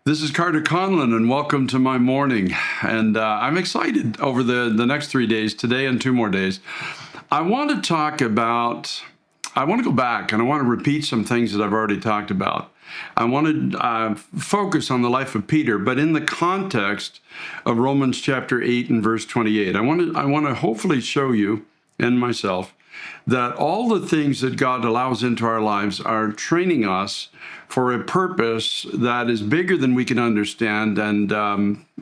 This is Carter Conlon, and welcome to my morning. And I'm excited over the next 3 days, today and 2 more days. I want to go back and I want to repeat some things that I've already talked about. I want to focus on the life of Peter, but in the context of Romans chapter 8 and verse 28. I want to hopefully show you and myself that all the things that God allows into our lives are training us for a purpose that is bigger than we can understand, and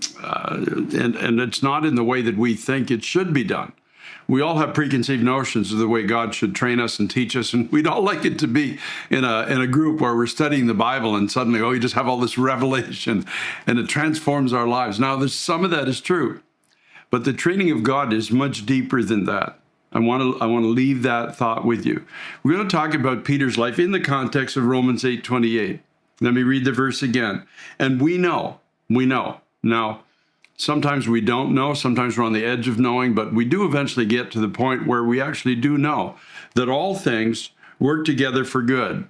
it's not in the way that we think it should be done. We all have preconceived notions of the way God should train us and teach us, and we'd all like it to be in a group where we're studying the Bible and suddenly, you just have all this revelation and it transforms our lives. Now, some of that is true, but the training of God is much deeper than that. I want to leave that thought with you. We're going to talk about Peter's life in the context of Romans 8:28. Let me read the verse again. And we know. Now, sometimes we don't know, sometimes we're on the edge of knowing, but we do eventually get to the point where we actually do know that all things work together for good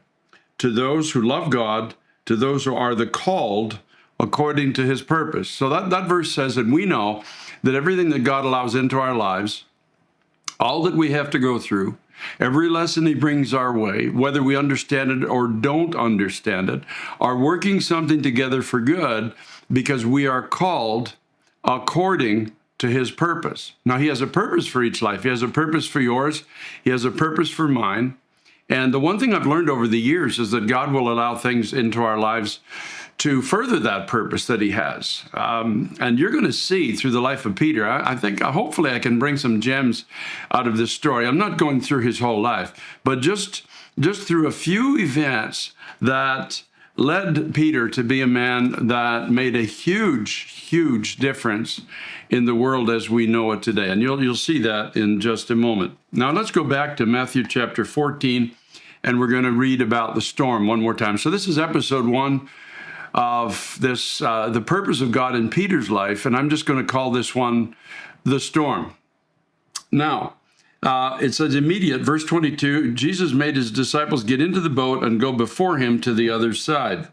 to those who love God, to those who are the called according to his purpose. So that verse says that we know that everything that God allows into our lives, all that we have to go through, every lesson he brings our way, whether we understand it or don't understand it, are working something together for good because we are called according to his purpose. Now, he has a purpose for each life. He has a purpose for yours. He has a purpose for mine. And the one thing I've learned over the years is that God will allow things into our lives to further that purpose that he has. And you're going to see through the life of Peter, I think hopefully I can bring some gems out of this story. I'm not going through his whole life, but just through a few events that led Peter to be a man that made a huge difference in the world as we know it today. And you'll see that in just a moment. Now let's go back to Matthew chapter 14, and we're going to read about the storm one more time. So this is episode 1 of this, the purpose of God in Peter's life, and I'm just going to call this one the storm. Now, it says immediate, verse 22, Jesus made his disciples get into the boat and go before him to the other side,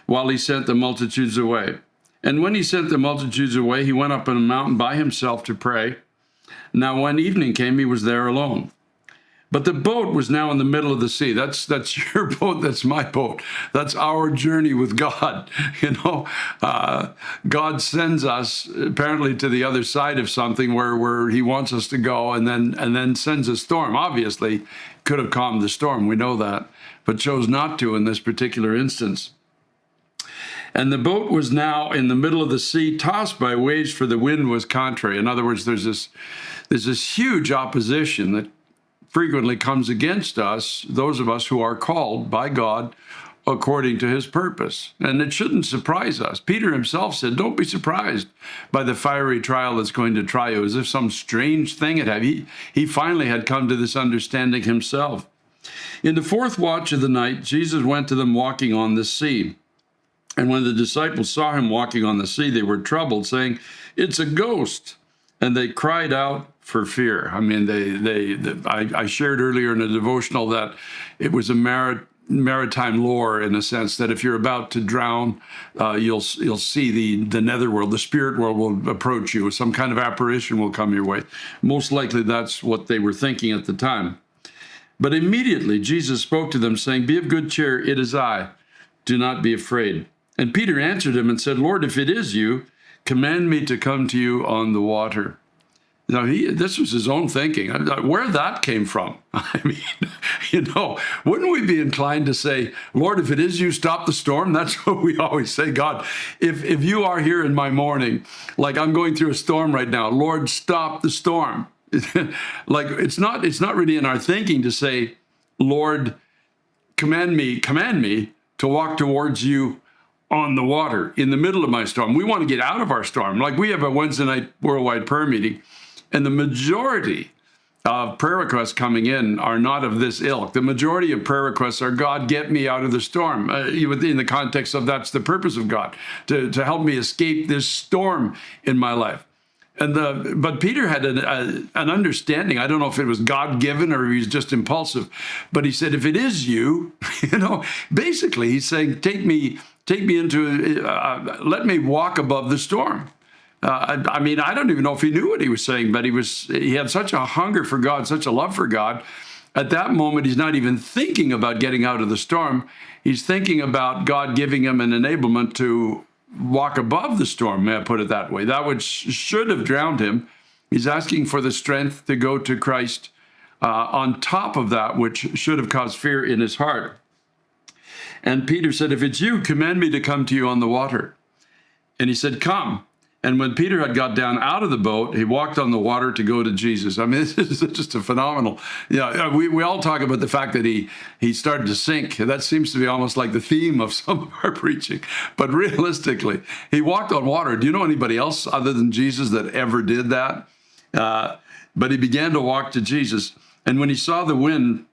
while he sent the multitudes away. And when he sent the multitudes away, he went up on a mountain by himself to pray. Now, when evening came, he was there alone. But the boat was now in the middle of the sea. That's your boat. That's my boat. That's our journey with God. God sends us apparently to the other side of something where he wants us to go, and then sends a storm. Obviously, could have calmed the storm. We know that, but chose not to in this particular instance. And the boat was now in the middle of the sea, tossed by waves, for the wind was contrary. In other words, there's this huge opposition that frequently comes against us, those of us who are called by God according to his purpose. And it shouldn't surprise us. Peter himself said, don't be surprised by the fiery trial that's going to try you, as if some strange thing had happened. He finally had come to this understanding himself. In the 4th watch of the night, Jesus went to them walking on the sea. And when the disciples saw him walking on the sea, they were troubled, saying, it's a ghost. And they cried out for fear. I mean, I shared earlier in a devotional that it was a maritime lore, in a sense that if you're about to drown, you'll see the netherworld, the spirit world will approach you. Some kind of apparition will come your way. Most likely that's what they were thinking at the time. But immediately Jesus spoke to them, saying, be of good cheer, it is I. Do not be afraid. And Peter answered him and said, Lord, if it is you, command me to come to you on the water. Now, this was his own thinking. Where that came from? I mean, wouldn't we be inclined to say, Lord, if it is you, stop the storm? That's what we always say. God, if you are here in my morning, like I'm going through a storm right now, Lord, stop the storm. Like it's not really in our thinking to say, Lord, command me to walk towards you on the water in the middle of my storm. We want to get out of our storm. Like we have a Wednesday night worldwide prayer meeting, and the majority of prayer requests coming in are not of this ilk. The majority of prayer requests are, God, get me out of the storm, in the context of that's the purpose of God, to help me escape this storm in my life. But Peter had an understanding. I don't know if it was God-given or he was just impulsive, but he said, if it is you, basically he's saying, take me take me into, let me walk above the storm. I mean, I don't even know if he knew what he was saying, but he had such a hunger for God, such a love for God. At that moment, he's not even thinking about getting out of the storm. He's thinking about God giving him an enablement to walk above the storm, may I put it that way. That which should have drowned him. He's asking for the strength to go to Christ on top of that which should have caused fear in his heart. And Peter said, if it's you, command me to come to you on the water. And he said, come. And when Peter had got down out of the boat, he walked on the water to go to Jesus. I mean, this is just a phenomenal. Yeah, we all talk about the fact that he started to sink. That seems to be almost like the theme of some of our preaching. But realistically, he walked on water. Do you know anybody else other than Jesus that ever did that? But he began to walk to Jesus. And when he saw the wind,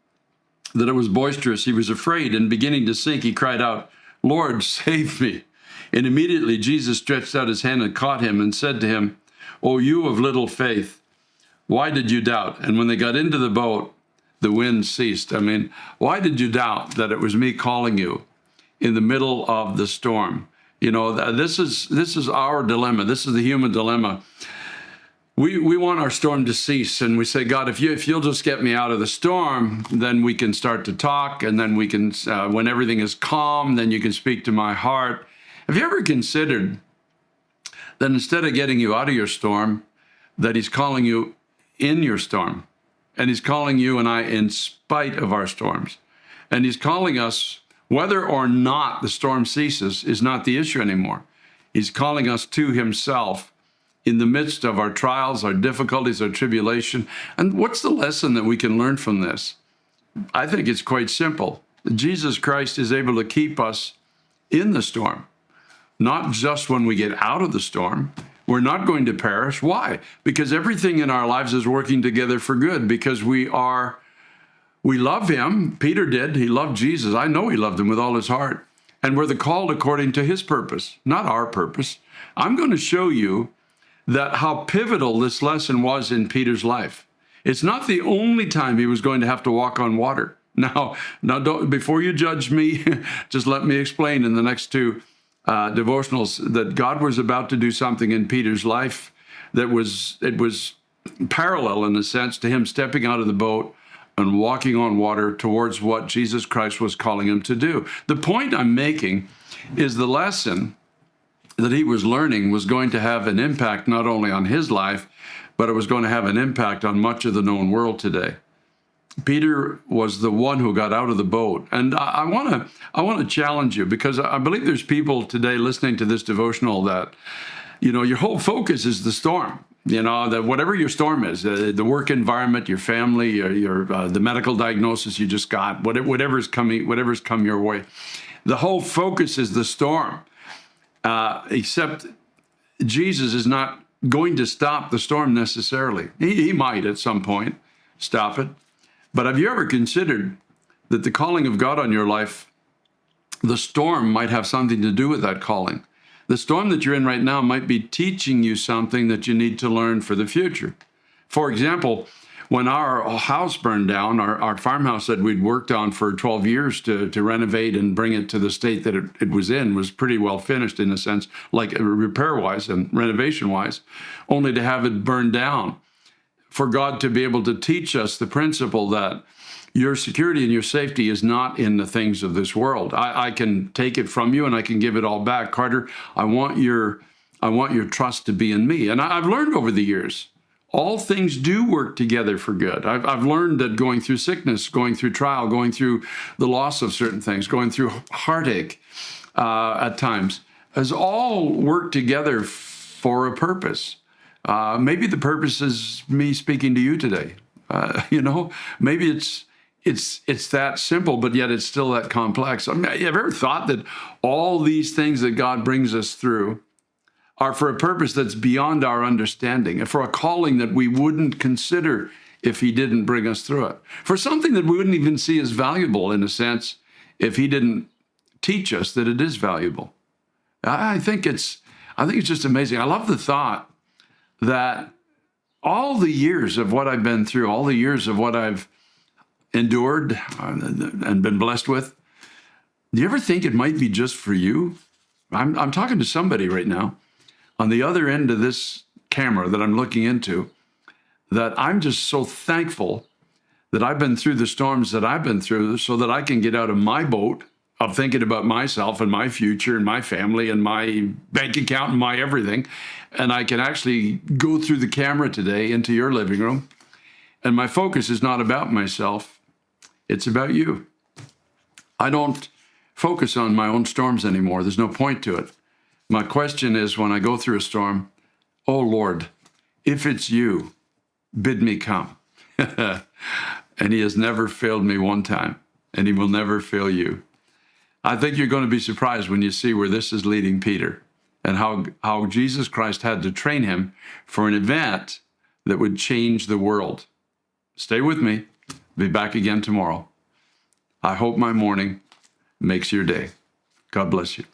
that it was boisterous, he was afraid, and beginning to sink, he cried out, Lord, save me. And immediately Jesus stretched out his hand and caught him and said to him, O you of little faith, why did you doubt? And when they got into the boat, the wind ceased. I mean, why did you doubt that it was me calling you in the middle of the storm? You know, this is our dilemma. This is the human dilemma. We want our storm to cease, and we say, God, if you'll just get me out of the storm, then we can start to talk, and then we can, when everything is calm, then you can speak to my heart. Have you ever considered that instead of getting you out of your storm, that he's calling you in your storm, and he's calling you and I in spite of our storms, and he's calling us whether or not the storm ceases is not the issue anymore. He's calling us to himself in the midst of our trials, our difficulties, our tribulation. And what's the lesson that we can learn from this? I think it's quite simple. Jesus Christ is able to keep us in the storm, not just when we get out of the storm. We're not going to perish. Why? Because everything in our lives is working together for good, because we love him. Peter did. He loved Jesus. I know he loved him with all his heart. And we're the called according to his purpose, not our purpose. I'm going to show you that how pivotal this lesson was in Peter's life. It's not the only time he was going to have to walk on water. Now don't, before you judge me, just let me explain in the next two devotionals that God was about to do something in Peter's life that was parallel in a sense to him stepping out of the boat and walking on water towards what Jesus Christ was calling him to do. The point I'm making is the lesson that he was learning was going to have an impact not only on his life, but it was going to have an impact on much of the known world today. Peter was the one who got out of the boat. And I want to challenge you, because I believe there's people today listening to this devotional that, you know, your whole focus is the storm. You know, that whatever your storm is, the work environment, your family, your the medical diagnosis you just got, whatever's come your way, the whole focus is the storm. Except Jesus is not going to stop the storm necessarily. He might at some point stop it. But have you ever considered that the calling of God on your life, the storm might have something to do with that calling? The storm that you're in right now might be teaching you something that you need to learn for the future. For example, when our house burned down, our farmhouse that we'd worked on for 12 years to renovate and bring it to the state that it was in was pretty well finished in a sense, like repair-wise and renovation-wise, only to have it burned down. For God to be able to teach us the principle that your security and your safety is not in the things of this world. I can take it from you and I can give it all back. Carter, I want your trust to be in me. And I've learned over the years, all things do work together for good. I've learned that going through sickness, going through trial, going through the loss of certain things, going through heartache at times, has all worked together for a purpose. Maybe the purpose is me speaking to you today. You know, maybe it's that simple, but yet it's still that complex. I mean, have you ever thought that all these things that God brings us through are for a purpose that's beyond our understanding, and for a calling that we wouldn't consider if he didn't bring us through it, for something that we wouldn't even see as valuable in a sense if he didn't teach us that it is valuable? I think it's just amazing. I love the thought that all the years of what I've been through, all the years of what I've endured and been blessed with, Do you ever think it might be just for you? I'm talking to somebody right now on the other end of this camera that I'm looking into, that I'm just so thankful that I've been through the storms that I've been through so that I can get out of my boat of thinking about myself and my future and my family and my bank account and my everything. And I can actually go through the camera today into your living room. And my focus is not about myself. It's about you. I don't focus on my own storms anymore. There's no point to it. My question is, when I go through a storm, oh Lord, if it's you, bid me come. And he has never failed me one time, and he will never fail you. I think you're going to be surprised when you see where this is leading Peter and how Jesus Christ had to train him for an event that would change the world. Stay with me. Be back again tomorrow. I hope my morning makes your day. God bless you.